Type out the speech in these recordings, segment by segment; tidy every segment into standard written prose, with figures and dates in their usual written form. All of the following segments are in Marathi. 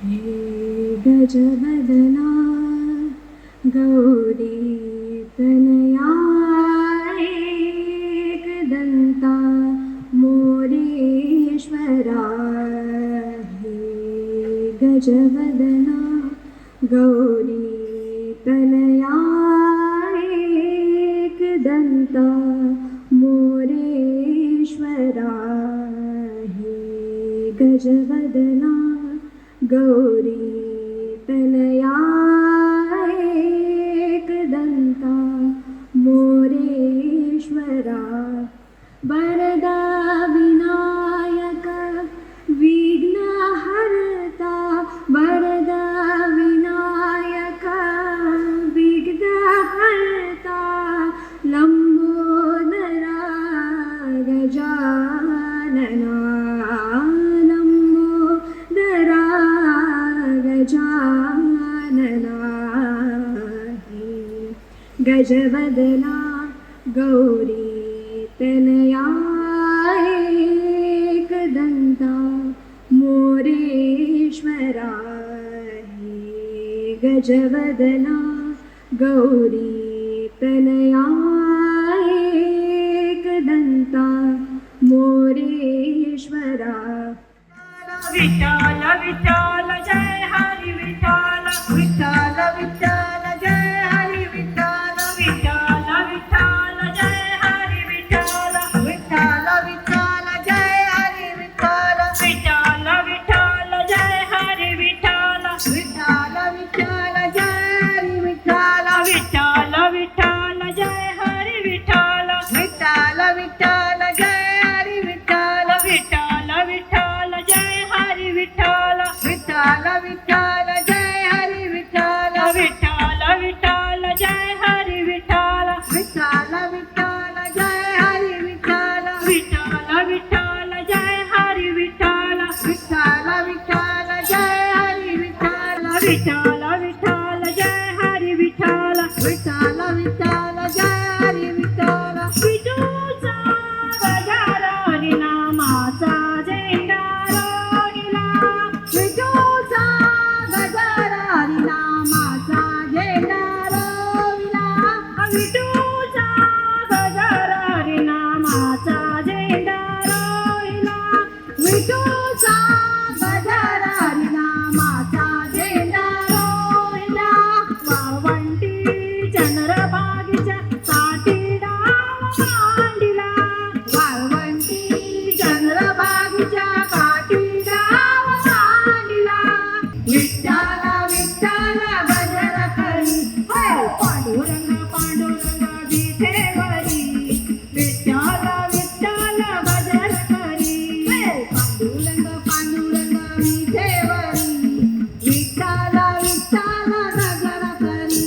हे गजवदना गौरी तनया एकदन्ता मोरेश्वरा हे गजवदना गौरी तनया एकदन्ता मोरेश्वरा हे गजवदना गौरी तनया एकदन्ता मोरेश्वरा वरदा विनायक विघ्नहर्ता वरदा विनायक विघ्नहर्ता लम्बोदरा गजानना लम्बोदरा गजानना हे गजवदना गौरी तनया एकदन्ता मोरेश्वरा हे गजवदना गौरी तनया एकदन्ता मोरेश्वरा विठ्ठल विठ्ठल जय हरी विठ्ठल विठ्ठल विठ्ठल जय हरी विठ्ठल विठ्ठल विठ्ठल जय हरी विठ्ठल विठ्ठल विठ्ठल जय हरी विठ्ठल विठ्ठल विठ्ठल जय हरी विठ्ठल विठ्ठल विठ्ठल जय हरी विठ्ठल विठ्ठल विठ्ठल जय हरी विठ्ठल विठ्ठल विठ्ठल जय हरी विठ्ठल विठ्ठल विठ्ठल जय हरी विठ्ठल विठ्ठल विठ्ठल जय हरी विठ्ठल विठ्ठल विठ्ठल जय हरी विठ्ठल विठ्ठल विठ्ठल जय हरी विठ्ठल विठ्ठल विठ्ठल जय हरी विठ्ठल विठ्ठल विठ्ठल जय हरी विठ्ठल विठ्ठल विठ्ठल जय हरी विठ्ठल विठ्ठल विठ्ठल जय हरी विठ्ठल विठूचा गजर हरिनामाचा झेंडा रोहिला विठूचा गजर हरिनामाचा झेंडा रोहिला विठूचा गजर हरिनामाचा झेंडा रोहिला विठूचा गजर हरिनामाचा झेंडा रोहिला वावंटी चंद्रभागेच्या काठी डाव मांडिला वाळवंटी चंद्रभागेच्या काठी डाव मांडिला विठ्ठल विठ्ठल गजर करी पांडुरंग पांडुरंग विठेवरी विठ्ठल विठ्ठल गजर करी पांडुरंग पांडुरंग विठेवरी विठ्ठल विठ्ठल गजर करी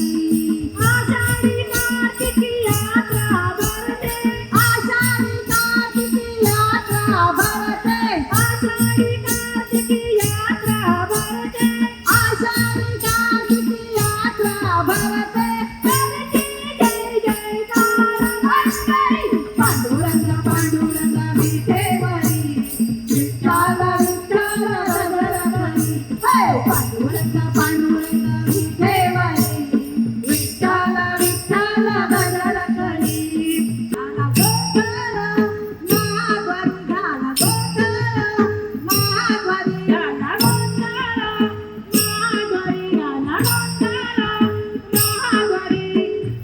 आषाढी कार्तिकी यात्रा भरते आषाढी कार्तिकी यात्रा भरते आषाढी कार्तिकी यात्रा भरते आषाढी कार्तिकी यात्रा भरते करते जय जयकार लष्करी पांडुरंग पांडुरंग विठेवरी विठ्ठल विठ्ठल गजर करी पांडुरंग पांडुरंग विठेवरी विठ्ठल विठ्ठल गजर करी झाला गोंधळ महाद्वारी झाला गोंधळ महाद्वारी झाला गोंधळ महाद्वारी झाला गोंधळ महाद्वारी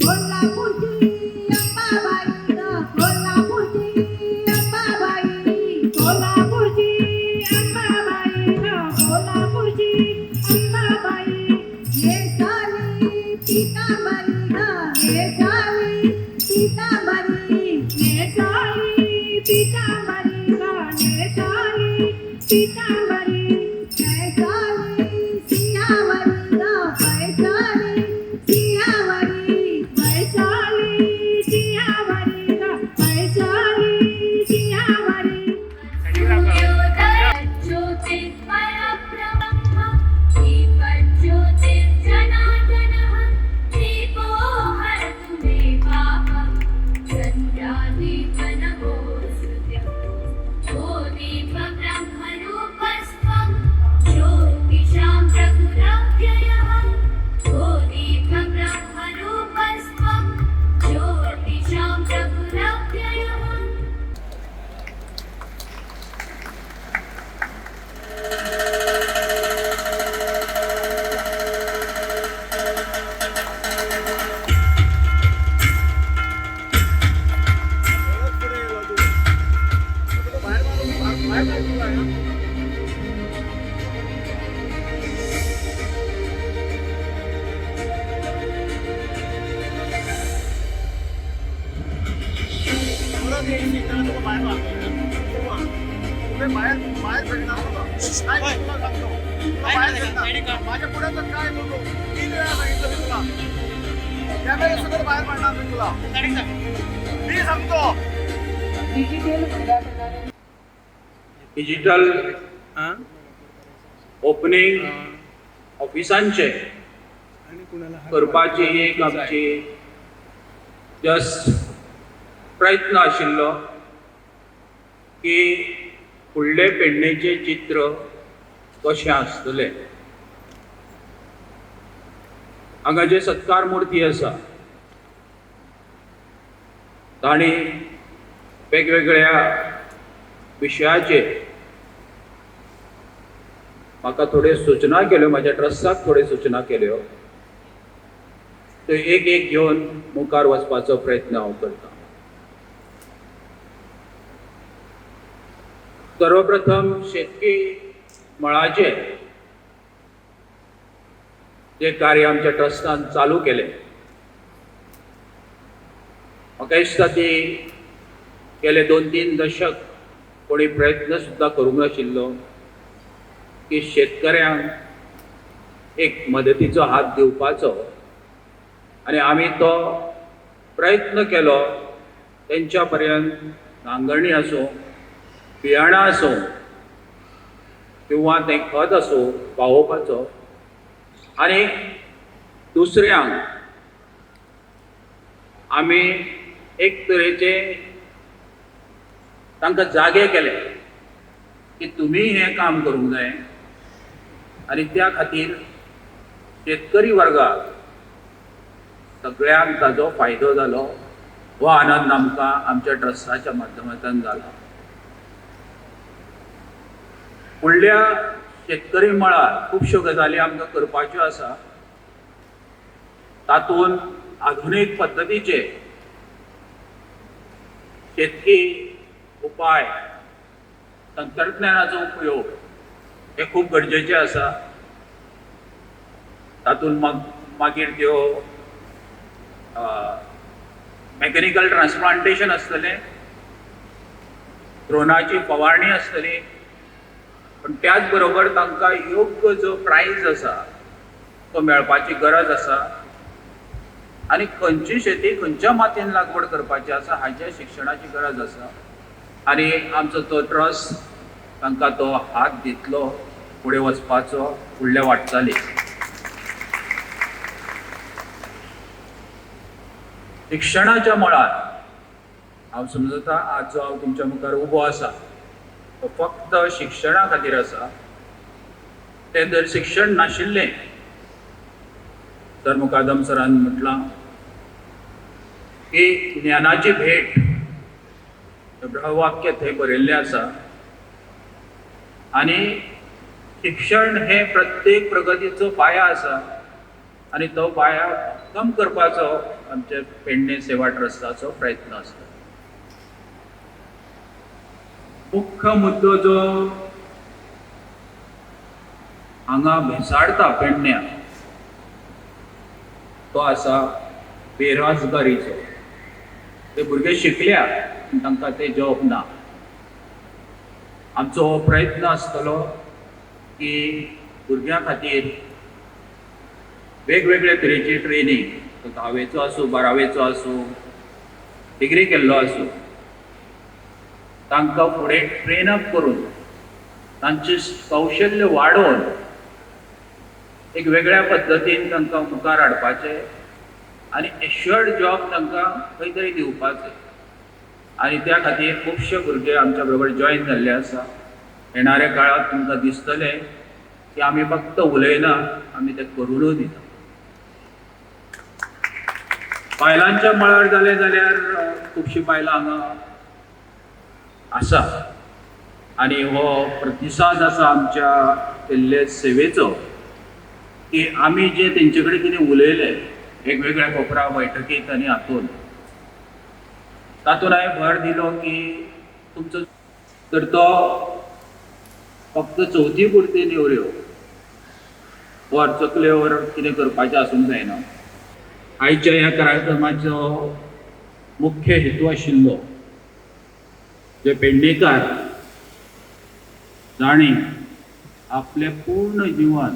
कोल्हापूरची अंबाबाई कोल्हापूरची अंबाबाई कोल्हापूरची अंबाबाई कोल्हापूरची अंबाबाई नेसाली पितांबरी नेसाली पितांबरी नेसाली पितांबरी नेसाली पितांबरी कैसाली सिंहावरी कैसाली सिंहावरी कैसाली सिंहावरी कैसाली सिंहावरी ज्योतिर्परब्रह्म दीपज्योतिर्जनार्दनः दीपो हरतु बाहेर बाहेर भेटणार होता काय तुला सांगतो बाहेर भेटणार माझ्या पुढे तर काय बोलतो 3 वेळा सांगितलं मी तुला त्यावेळेस सगळं बाहेर पडणार मी तुला मी सांगतो डिजिटल ओपनिंग ऑफिसांचे करपाची एक आमची जस्ट प्रयत्न आशिल्लो की फुडले पेडणेचे चित्र कशें आसतलें. हांगा जे सत्कार मुर्ती आसा तांणी वेगवेगळ्या विशयाचेर म्हाका थोड्यो सूचना केल्यो, म्हाज्या ट्रस्टाक थोड्यो सूचना केल्यो, त्यो एक एक घेवन मुखार वचपाचो प्रयत्न हांव करतां. सर्वप्रथम शेतकी मळाचे जे कार्य आमच्या ट्रस्टान चालू केले, म्हाका दिसता ती गेले 2-3 दशक कोणी प्रयत्न सुद्दां करूंक नाशिल्लो की शेतकऱ्यांक एक मदतीचो हात दिवपाचो, आनी आमी तो प्रयत्न केलो. तेंच्या पर्यंत नांगरणी आसूं, बियाणां आसूं किंवा तें खत आसूं पावोवपाचो, आनी दुसऱ्यांक आमी एक तरेचे तांकां जागे केले की तुमी हें काम करूंक जाय, आनी त्या खातीर शेतकरी वर्गाक सगळ्यांक ताजो फायदो जालो. हो आनंद आमकां आमच्या ट्रस्टाच्या माध्यमांतल्यान जालो. फुडल्या शेतकरी मळार खुबश्यो गजाली आमकां करपाच्यो आसा. तातूंत आधुनीक पद्दतीचे शेतकी उपाय, तंत्रज्ञानाचो उपयोग हे खूब गरजेचे आसा. तातूंत मागीर त्यो मेकॅनिकल ट्रान्सप्लांटेशन आसतलें, ड्रोनाची फवारणी आसतली, पण त्याच बरोबर तांकां योग्य जो प्रायज आसा तो मेळपाची गरज आसा, आनी खंयची शेती खंयच्या मातयेन लागवड करपाची आसा हाच्या शिक्षणाची गरज आसा. आनी आमचो तो ट्रस्ट तांकां तो हात दितलो फुडें वचपाचो फुडल्या वाटचाली. शिक्षणाच्या मळार हांव समजता आज जो हांव तुमच्या मुखार उबो आसा तो फक्त शिक्षणा खातीर आसा. तें जर शिक्षण नाशिल्लें तर मुकादम सरान म्हटलां की ज्ञानाची भेट वाक्य थंय बरयल्लें आसा. आनी शिक्षण हे प्रत्येक प्रगतीचो पाया आसा, आनी तो पाया भक्कम करपाचो आमचे पेडणे सेवा ट्रस्टाचो प्रयत्न आसता. मुख्य मुद्दो जो हांगा भेसाडता पेडण्याक तो आसा बेरोजगारीचो. ते भुरगे शिकल्या तांकां ते जॉब ना. आमचो प्रयत्न आसतलो की भुरग्यां खातीर वेगवेगळे तरेची ट्रेनींग, तो 10वेचो आसूं, 12वेचो आसूं, डिग्री केल्लो आसूं, तांकां फुडें ट्रेन अप करून तांचें कौशल्य वाडोवन एक वेगळ्या पद्दतीन तांकां मुखार हाडपाचें आनी एश्युअर्ड जॉब तांकां खंय तरी दिवपाचें. आनी त्या खातीर खुबशे भुरगे आमच्या बरोबर जॉयन जाल्ले आसा. येणाऱ्या काळात तुमकां दिसतलें की आमी फक्त उलयना, आमी तें करूनय दिता. बायलांच्या मळार जालें जाल्यार खुबशीं बायलां हांगा आसा, आनी हो प्रतिसाद आसा आमच्या केल्ले सेवेचो की आमी जे तेंचे कडेन कितें उलयलें वेगवेगळ्या कोपरा बैठकींत आनी हातूंत, तातूंत हांवें भर दिलो की तुमचो तर तो फक्त चवथी पुरती नेवऱ्यो वर चकल्योवर कितें करपाचें आसूंक जायना. आयच्या ह्या कार्यक्रमाचो मुख्य हेतू आशिल्लो जे पेडणेकार जाणी आपले पूर्ण जीवन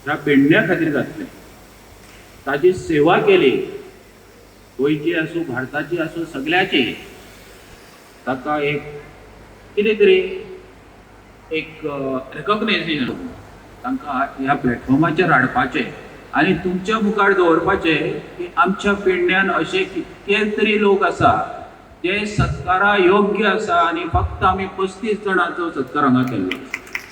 ह्या पेडण्या खातीर घातलें, ताची सेवा केली, गोंयची आसूं भारताची आसूं सगळ्याची, ताका एक कितें तरी एक रेकॉग्नायझेशन तांकां ह्या प्लॅटफॉर्माचेर हाडपाचें आनी तुमच्या मुखार दवरपाचें की आमच्या पेडण्यान अशे कितके तरी लोक आसा जे सत्कारा योग्य आसा आनी फक्त आमी 35 जाणांचो सत्कार हांगा केल्लो.